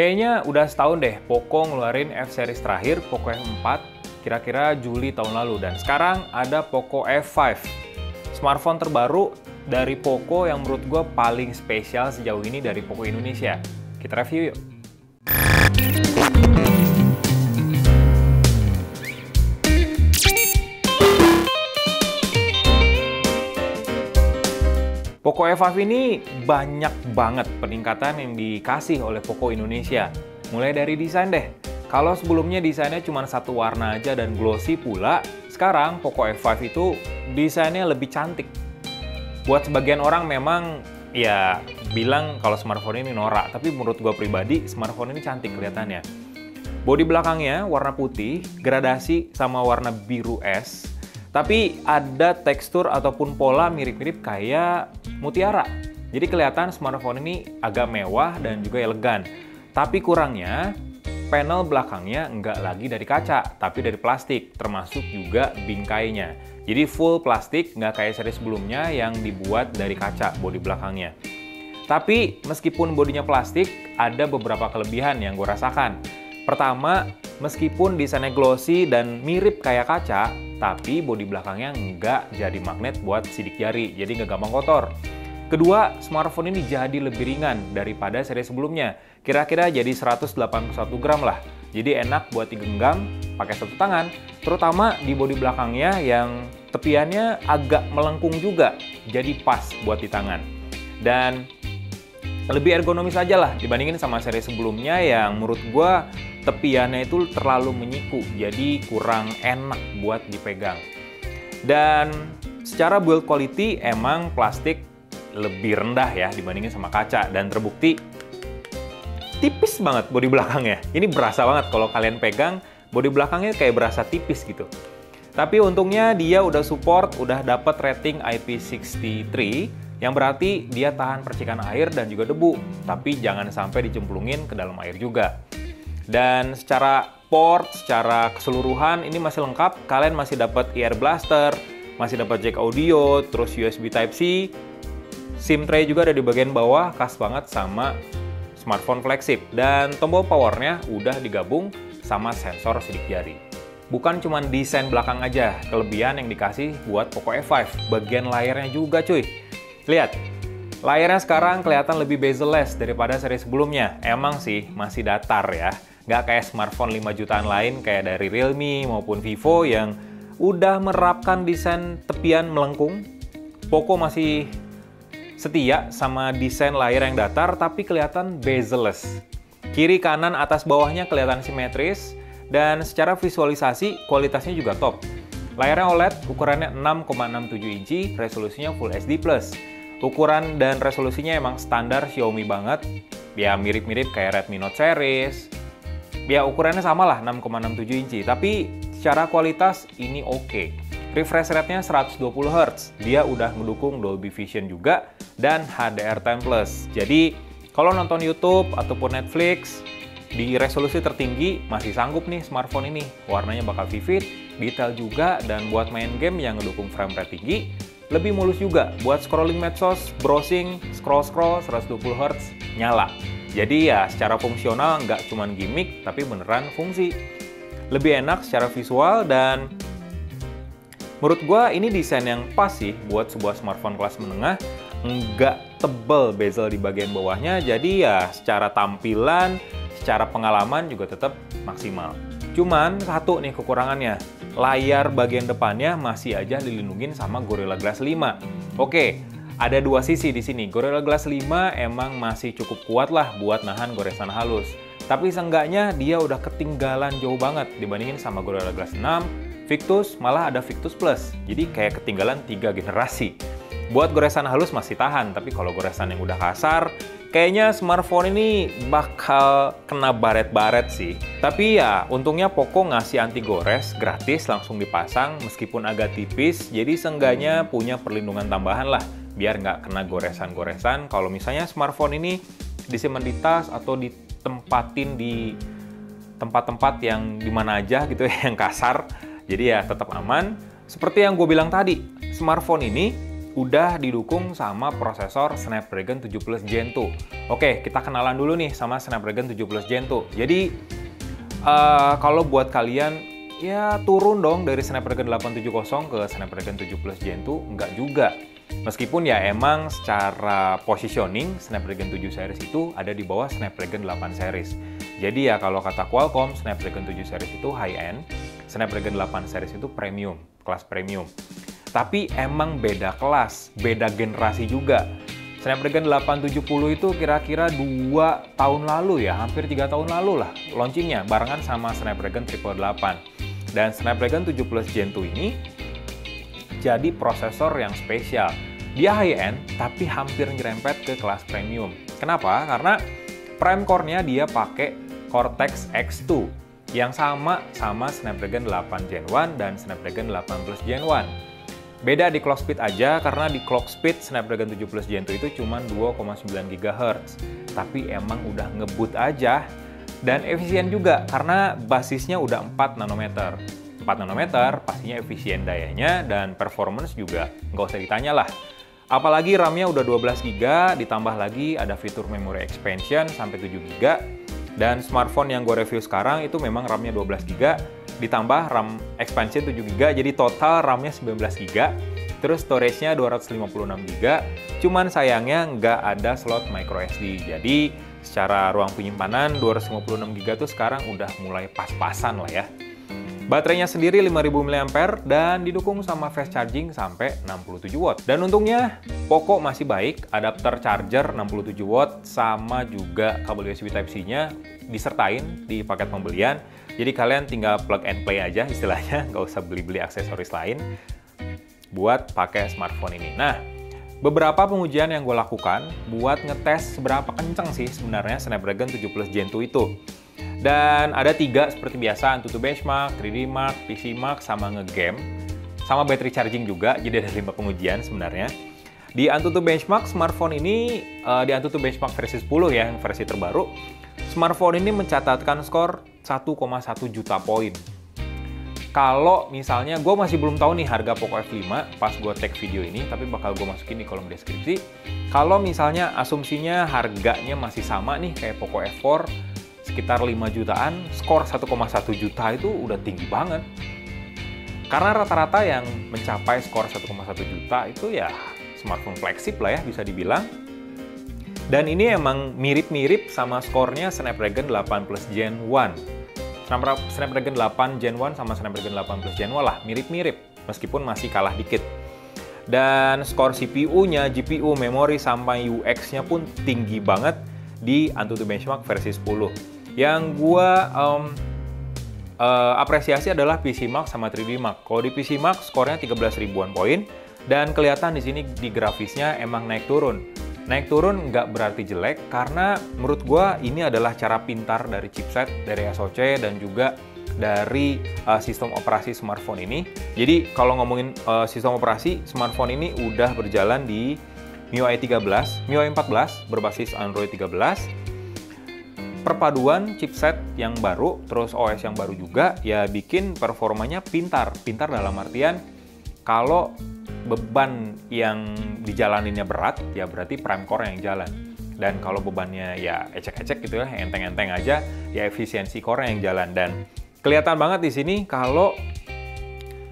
Kayaknya udah setahun deh Poco ngeluarin F-series terakhir, Poco F4, kira-kira Juli tahun lalu. Dan sekarang ada Poco F5, smartphone terbaru dari Poco yang menurut gue paling spesial sejauh ini dari Poco Indonesia. Kita review yuk. Poco F5 ini banyak banget peningkatan yang dikasih oleh Poco Indonesia. Mulai dari desain deh. Kalau sebelumnya desainnya cuma satu warna aja dan glossy pula, sekarang Poco F5 itu desainnya lebih cantik. Buat sebagian orang memang ya bilang kalau smartphone ini norak, tapi menurut gue pribadi smartphone ini cantik kelihatannya. Bodi belakangnya warna putih, gradasi sama warna biru es. Tapi ada tekstur ataupun pola mirip-mirip kayak mutiara. Jadi kelihatan smartphone ini agak mewah dan juga elegan. Tapi kurangnya, panel belakangnya nggak lagi dari kaca, tapi dari plastik, termasuk juga bingkainya. Jadi full plastik, nggak kayak seri sebelumnya yang dibuat dari kaca bodi belakangnya. Tapi meskipun bodinya plastik, ada beberapa kelebihan yang gue rasakan. Pertama, meskipun desainnya glossy dan mirip kayak kaca, tapi bodi belakangnya nggak jadi magnet buat sidik jari, jadi nggak gampang kotor. Kedua, smartphone ini jadi lebih ringan daripada seri sebelumnya. Kira-kira jadi 181 gram lah. Jadi enak buat digenggam pakai satu tangan, terutama di bodi belakangnya yang tepiannya agak melengkung juga, jadi pas buat di tangan. Dan lebih ergonomis aja lah dibandingin sama seri sebelumnya yang menurut gua tepiannya itu terlalu menyiku, jadi kurang enak buat dipegang. Dan secara build quality emang plastik lebih rendah ya dibandingin sama kaca, dan terbukti tipis banget bodi belakangnya. Ini berasa banget kalau kalian pegang, bodi belakangnya kayak berasa tipis gitu. Tapi untungnya dia udah support, udah dapat rating IP63, yang berarti dia tahan percikan air dan juga debu, tapi jangan sampai dicemplungin ke dalam air juga. Dan secara port, secara keseluruhan ini masih lengkap. Kalian masih dapat ear blaster, masih dapat jack audio, terus USB Type-C. SIM tray juga ada di bagian bawah, khas banget sama smartphone flagship. Dan tombol powernya udah digabung sama sensor sidik jari. Bukan cuma desain belakang aja, kelebihan yang dikasih buat Poco F5. Bagian layarnya juga cuy. Lihat, layarnya sekarang kelihatan lebih bezel-less daripada seri sebelumnya. Emang sih masih datar ya. Nggak kayak smartphone 5 jutaan lain kayak dari Realme maupun Vivo yang udah menerapkan desain tepian melengkung. Poco masih setia sama desain layar yang datar tapi kelihatan bezel-less. Kiri, kanan, atas, bawahnya kelihatan simetris dan secara visualisasi kualitasnya juga top. Layarnya OLED, ukurannya 6,67 inci, resolusinya Full HD+. Ukuran dan resolusinya emang standar Xiaomi banget. Ya mirip-mirip kayak Redmi Note series. Ya ukurannya sama lah 6,67 inci, tapi secara kualitas ini oke. Refresh rate-nya 120 Hz, dia udah mendukung Dolby Vision juga, dan HDR10+. Jadi kalau nonton YouTube ataupun Netflix, di resolusi tertinggi masih sanggup nih smartphone ini. Warnanya bakal vivid, detail juga, dan buat main game yang ngedukung frame rate tinggi, lebih mulus juga. Buat scrolling medsos, browsing, scroll-scroll 120 Hz, nyala. Jadi ya secara fungsional nggak cuma gimmick, tapi beneran fungsi. Lebih enak secara visual dan menurut gua ini desain yang pas sih buat sebuah smartphone kelas menengah. Nggak tebel bezel di bagian bawahnya, jadi ya secara tampilan, secara pengalaman juga tetap maksimal. Cuman satu nih kekurangannya, layar bagian depannya masih aja dilindungin sama Gorilla Glass 5. Oke. Ada dua sisi di sini. Gorilla Glass 5 emang masih cukup kuat lah buat nahan goresan halus. Tapi seenggaknya dia udah ketinggalan jauh banget dibandingin sama Gorilla Glass 6, Victus, malah ada Victus Plus. Jadi kayak ketinggalan 3 generasi. Buat goresan halus masih tahan, tapi kalau goresan yang udah kasar, kayaknya smartphone ini bakal kena baret-baret sih. Tapi ya, untungnya Poco ngasih anti gores gratis langsung dipasang meskipun agak tipis, jadi seenggaknya punya perlindungan tambahan lah biar nggak kena goresan-goresan kalau misalnya smartphone ini disimpan di tas atau ditempatin di tempat-tempat yang dimana aja gitu ya, yang kasar. Jadi ya tetap aman. Seperti yang gue bilang tadi, smartphone ini udah didukung sama prosesor Snapdragon 7 Plus Gen 2. Oke, kita kenalan dulu nih sama Snapdragon 7 Plus Gen 2. Jadi, kalau buat kalian, ya turun dong dari Snapdragon 870 ke Snapdragon 7 Plus Gen 2, enggak juga. Meskipun ya emang secara positioning, Snapdragon 7 series itu ada di bawah Snapdragon 8 series. Jadi ya kalau kata Qualcomm, Snapdragon 7 series itu high-end, Snapdragon 8 series itu premium, kelas premium. Tapi emang beda kelas, beda generasi juga. Snapdragon 870 itu kira-kira 2 tahun lalu ya, hampir 3 tahun lalu lah launchingnya, barengan sama Snapdragon 888. Dan Snapdragon 7 Plus Gen 2 ini jadi prosesor yang spesial. Dia high-end, tapi hampir nyerempet ke kelas premium. Kenapa? Karena prime core-nya dia pakai Cortex X2, yang sama Snapdragon 8 Gen 1 dan Snapdragon 8 Plus Gen 1. Beda di clock speed aja, karena di clock speed Snapdragon 7 Plus Gen 2 itu cuma 2,9 GHz. Tapi emang udah ngebut aja. Dan efisien juga, karena basisnya udah 4 nanometer. 4 nanometer pastinya efisien dayanya, dan performance juga nggak usah ditanya lah. Apalagi RAM-nya udah 12 GB, ditambah lagi ada fitur memory expansion sampai 7 GB. Dan smartphone yang gue review sekarang itu memang RAM-nya 12 GB, ditambah RAM expansion 7 GB, jadi total RAM-nya 19 GB, terus storage-nya 256 GB, cuman sayangnya nggak ada slot microSD. Jadi secara ruang penyimpanan 256 GB tuh sekarang udah mulai pas-pasan lah ya. Baterainya sendiri 5000 mAh dan didukung sama fast charging sampai 67 watt. Dan untungnya Poco masih baik, adapter charger 67 watt sama juga kabel USB Type-C-nya disertain di paket pembelian. Jadi kalian tinggal plug and play aja istilahnya, nggak usah beli-beli aksesoris lain buat pakai smartphone ini. Nah, beberapa pengujian yang gue lakukan buat ngetes seberapa kenceng sih sebenarnya Snapdragon 7 Plus Gen 2 itu. Dan ada 3 seperti biasa, AnTuTu Benchmark, 3D Mark, PC Mark, sama ngegame. Sama battery charging juga, jadi ada 5 pengujian sebenarnya. Di AnTuTu Benchmark, smartphone ini, di AnTuTu Benchmark versi 10 ya, yang versi terbaru, smartphone ini mencatatkan skor 1,1 juta poin. Kalau misalnya, gue masih belum tahu nih harga Poco F5 pas gue tag video ini, tapi bakal gue masukin di kolom deskripsi. Kalau misalnya asumsinya harganya masih sama nih kayak Poco F4, sekitar 5 jutaan, skor 1,1 juta itu udah tinggi banget. Karena rata-rata yang mencapai skor 1,1 juta itu ya smartphone flagship lah ya, bisa dibilang. Dan ini emang mirip-mirip sama skornya Snapdragon 8 Plus Gen 1. Snapdragon 8 Gen 1 sama Snapdragon 8 Plus Gen 1 lah, mirip-mirip, meskipun masih kalah dikit. Dan skor CPU-nya, GPU, memori, sampai UX-nya pun tinggi banget di AnTuTu Benchmark versi 10. Yang gua apresiasi adalah PC Mark sama 3D Mark. Kalau di PC Mark skornya 13 ribuan poin, dan kelihatan di sini di grafisnya emang naik turun. Naik turun nggak berarti jelek, karena menurut gua ini adalah cara pintar dari chipset, dari SoC, dan juga dari sistem operasi smartphone ini. Jadi kalau ngomongin sistem operasi, smartphone ini udah berjalan di MIUI 14 berbasis Android 13. Perpaduan chipset yang baru, terus OS yang baru juga, ya bikin performanya pintar. Pintar dalam artian, kalau beban yang dijalaninnya berat, ya berarti prime core yang jalan. Dan kalau bebannya ya ecek-ecek gitu ya, enteng-enteng aja, ya efisiensi core yang jalan. Dan kelihatan banget di sini kalau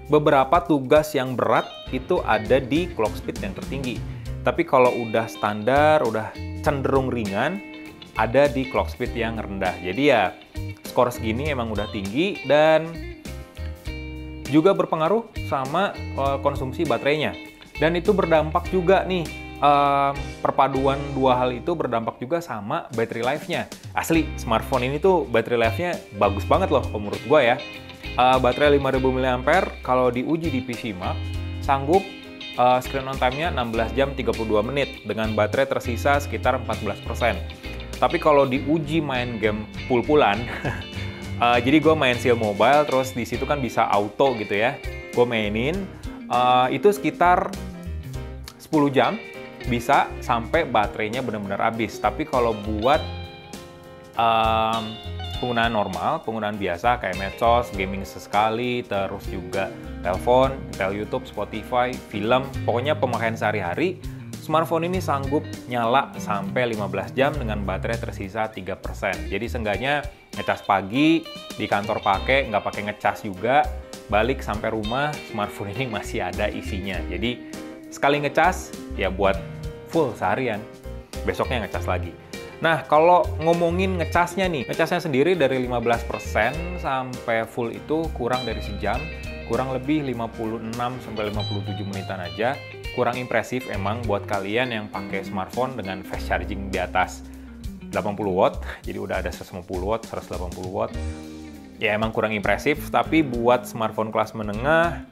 beberapa tugas yang berat itu ada di clock speed yang tertinggi. Tapi kalau udah standar, udah cenderung ringan, ada di clock speed yang rendah. Jadi ya skor segini emang udah tinggi, dan juga berpengaruh sama konsumsi baterainya. Dan itu berdampak juga nih, perpaduan dua hal itu berdampak juga sama battery life-nya. Asli, smartphone ini tuh battery life-nya bagus banget loh menurut gua ya. Baterai 5000 mAh kalau diuji di PC Mark sanggup screen on time-nya 16 jam 32 menit dengan baterai tersisa sekitar 14%. Tapi kalau diuji main game pul-pulan, jadi gue main Seal Mobile, terus di situ kan bisa auto gitu ya. Gue mainin, itu sekitar 10 jam, bisa sampai baterainya benar-benar habis. Tapi kalau buat penggunaan normal, penggunaan biasa kayak medsos, gaming sesekali, terus juga telepon, YouTube, Spotify, film, pokoknya pemakaian sehari-hari, smartphone ini sanggup nyala sampai 15 jam dengan baterai tersisa 3%. Jadi seenggaknya ngecas pagi, di kantor pakai, nggak pakai ngecas juga, balik sampai rumah, smartphone ini masih ada isinya. Jadi sekali ngecas, ya buat full seharian, besoknya ngecas lagi. Nah, kalau ngomongin ngecasnya nih, ngecasnya sendiri dari 15% sampai full itu kurang dari sejam, kurang lebih 56-57 menitan aja. Kurang impresif emang buat kalian yang pakai smartphone dengan fast charging di atas 80 watt, jadi udah ada 150 watt, 180 watt. Ya emang kurang impresif, tapi buat smartphone kelas menengah,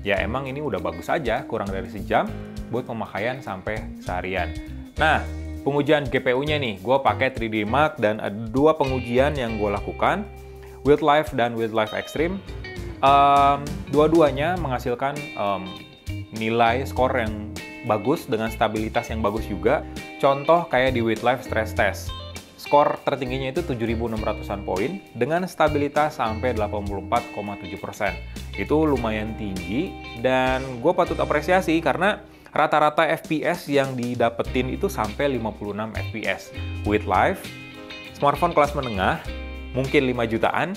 ya emang ini udah bagus aja, kurang dari sejam buat pemakaian sampai seharian. Nah, pengujian GPU-nya nih, gue pakai 3D Mark dan ada dua pengujian yang gue lakukan, Wildlife dan Wildlife Extreme. Dua-duanya menghasilkan nilai skor yang bagus dengan stabilitas yang bagus juga. Contoh kayak di Wildlife Stress Test, skor tertingginya itu 7.600-an poin dengan stabilitas sampai 84,7%. Itu lumayan tinggi dan gue patut apresiasi karena rata-rata FPS yang didapetin itu sampai 56 FPS. Wildlife, smartphone kelas menengah, mungkin 5 jutaan,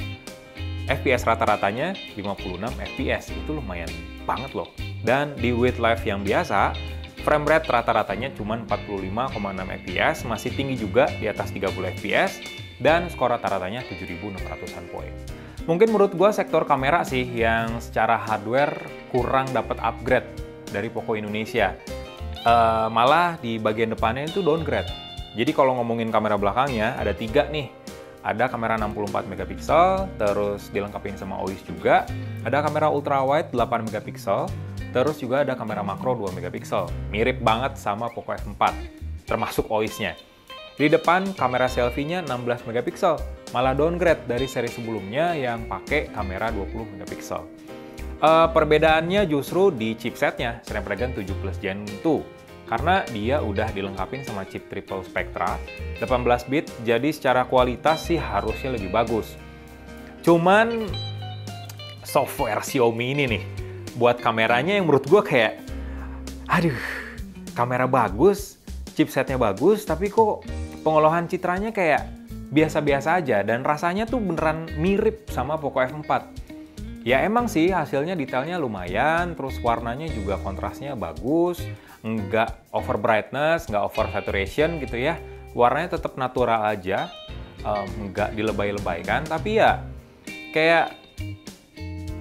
FPS rata-ratanya 56 FPS. Itu lumayan banget loh. Dan di Wildlife yang biasa, frame rate rata-ratanya cuma 45,6 FPS, masih tinggi juga di atas 30 FPS, dan skor rata-ratanya 7.600-an poin. Mungkin menurut gue sektor kamera sih yang secara hardware kurang dapat upgrade dari Poco Indonesia. Malah di bagian depannya itu downgrade. Jadi kalau ngomongin kamera belakangnya, ada 3 nih. Ada kamera 64 megapiksel, terus dilengkapi sama OIS juga. Ada kamera ultrawide 8 megapiksel, terus juga ada kamera makro 2 megapiksel. Mirip banget sama Poco F4, termasuk OIS-nya. Di depan kamera selfie-nya 16 megapiksel, malah downgrade dari seri sebelumnya yang pakai kamera 20 megapiksel. Perbedaannya justru di chipsetnya, Snapdragon 7 Plus Gen 2. Karena dia udah dilengkapin sama chip triple Spectra, 18 bit, jadi secara kualitas sih harusnya lebih bagus. Cuman, software Xiaomi ini nih, buat kameranya yang menurut gue kayak, aduh, kamera bagus, chipsetnya bagus, tapi kok pengolahan citranya kayak biasa-biasa aja, dan rasanya tuh beneran mirip sama Poco F4. Ya emang sih hasilnya detailnya lumayan, terus warnanya juga kontrasnya bagus, nggak over brightness, nggak over saturation gitu ya. Warnanya tetap natural aja, nggak dilebay-lebaykan, tapi ya kayak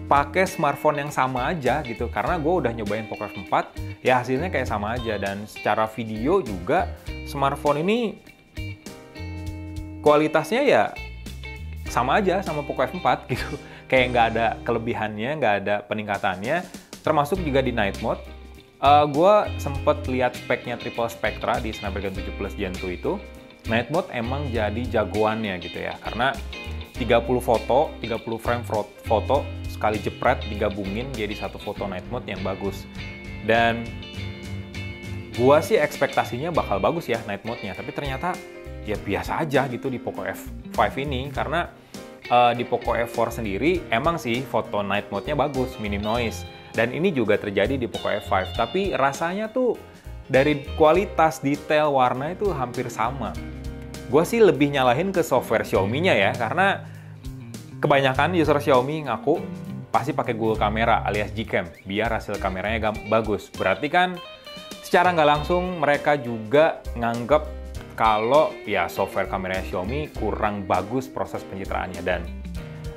pakai smartphone yang sama aja gitu. Karena gue udah nyobain Poco F4, ya hasilnya kayak sama aja. Dan secara video juga smartphone ini kualitasnya ya sama aja sama Poco F4 gitu. Kayak nggak ada kelebihannya, nggak ada peningkatannya. Termasuk juga di night mode. Gue sempet lihat speknya triple Spectra di Snapdragon 7 Plus Gen 2 itu. Night mode emang jadi jagoannya gitu ya. Karena 30 foto, 30 frame foto, sekali jepret digabungin jadi satu foto night mode yang bagus. Dan gue sih ekspektasinya bakal bagus ya night mode-nya. Tapi ternyata ya biasa aja gitu di Poco F5 ini. Karena di Poco F4 sendiri emang sih foto night mode-nya bagus, minim noise. Dan ini juga terjadi di Poco F5, tapi rasanya tuh dari kualitas detail warna itu hampir sama. Gue sih lebih nyalahin ke software Xiaomi-nya ya, karena kebanyakan user Xiaomi ngaku pasti pakai Google Camera alias Gcam, biar hasil kameranya bagus. Berarti kan secara nggak langsung mereka juga nganggep kalau ya software kameranya Xiaomi kurang bagus proses pencitraannya, dan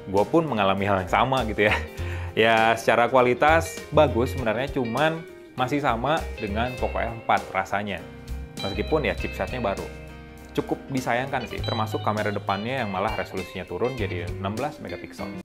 gue pun mengalami hal yang sama gitu ya. Ya secara kualitas bagus sebenarnya, cuman masih sama dengan Poco F4 rasanya. Meskipun ya chipsetnya baru. Cukup disayangkan sih, termasuk kamera depannya yang malah resolusinya turun jadi 16 megapiksel.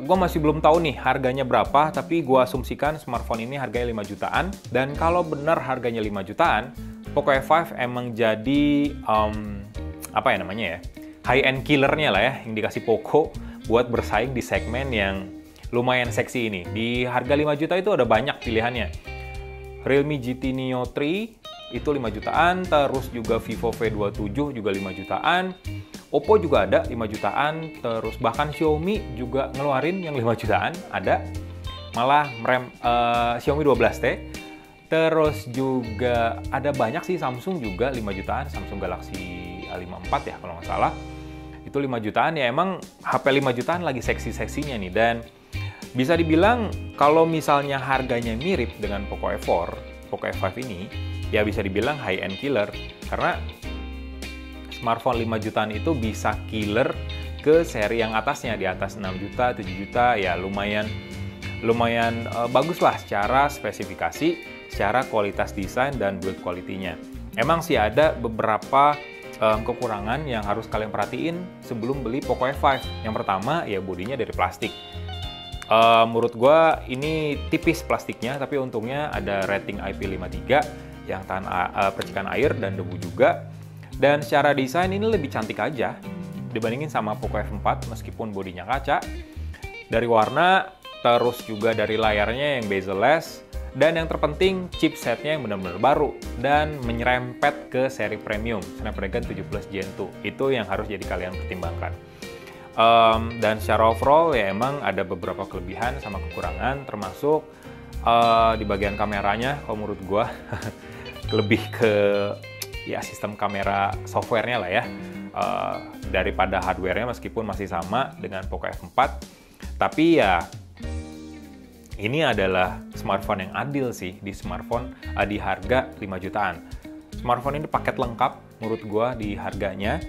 gue masih belum tahu nih harganya berapa, tapi gue asumsikan smartphone ini harganya 5 jutaan. Dan kalau benar harganya 5 jutaan, Poco F5 emang jadi apa ya namanya ya, high-end killernya lah ya, yang dikasih Poco buat bersaing di segmen yang lumayan seksi ini. Di harga 5 juta itu ada banyak pilihannya. Realme GT Neo 3 itu 5 jutaan, terus juga Vivo V27 juga 5 jutaan. Oppo juga ada 5 jutaan, terus bahkan Xiaomi juga ngeluarin yang 5 jutaan, ada. Malah Xiaomi 12T. Terus juga ada banyak sih, Samsung juga 5 jutaan, Samsung Galaxy A54 ya kalau nggak salah. Itu 5 jutaan, ya emang HP 5 jutaan lagi seksi-seksinya nih. Dan bisa dibilang kalau misalnya harganya mirip dengan Poco F4, Poco F5 ini, ya bisa dibilang high-end killer. Karena smartphone 5 jutaan itu bisa killer ke seri yang atasnya, di atas 6 juta, 7 juta, ya lumayan bagus lah secara spesifikasi, secara kualitas desain dan build quality-nya. Emang sih ada beberapa kekurangan yang harus kalian perhatiin sebelum beli Poco F5. Yang pertama ya bodinya dari plastik. Menurut gua ini tipis plastiknya, tapi untungnya ada rating IP53 yang tahan percikan air dan debu juga. Dan secara desain ini lebih cantik aja dibandingin sama Poco F4 meskipun bodinya kaca. Dari warna, terus juga dari layarnya yang bezel-less, dan yang terpenting chipsetnya yang benar-benar baru dan menyerempet ke seri premium Snapdragon 7 Plus Gen 2. Itu yang harus jadi kalian pertimbangkan. Dan secara overall ya emang ada beberapa kelebihan sama kekurangan, termasuk di bagian kameranya kalau menurut gua lebih ke ya sistem kamera softwarenya lah ya, daripada hardwarenya meskipun masih sama dengan Poco F4. Tapi ya ini adalah smartphone yang adil sih di smartphone di harga 5 jutaan. Smartphone ini paket lengkap menurut gua di harganya,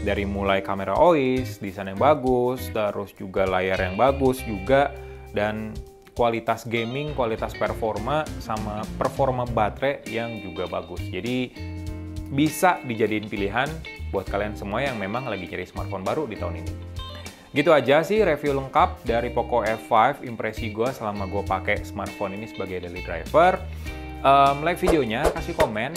dari mulai kamera OIS, desain yang bagus, terus juga layar yang bagus juga, dan kualitas gaming, kualitas performa, sama performa baterai yang juga bagus. Jadi bisa dijadiin pilihan buat kalian semua yang memang lagi cari smartphone baru di tahun ini. Gitu aja sih review lengkap dari Poco F5, impresi gue selama gue pakai smartphone ini sebagai daily driver. Like videonya, kasih komen,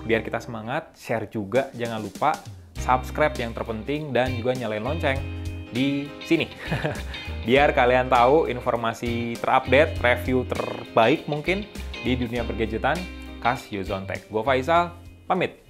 biar kita semangat, share juga, jangan lupa, subscribe yang terpenting, dan juga nyalain lonceng di sini. Biar kalian tahu informasi terupdate, review terbaik mungkin di dunia pergadgetan khas Yuzon Tech. Gue Faisal, pamit.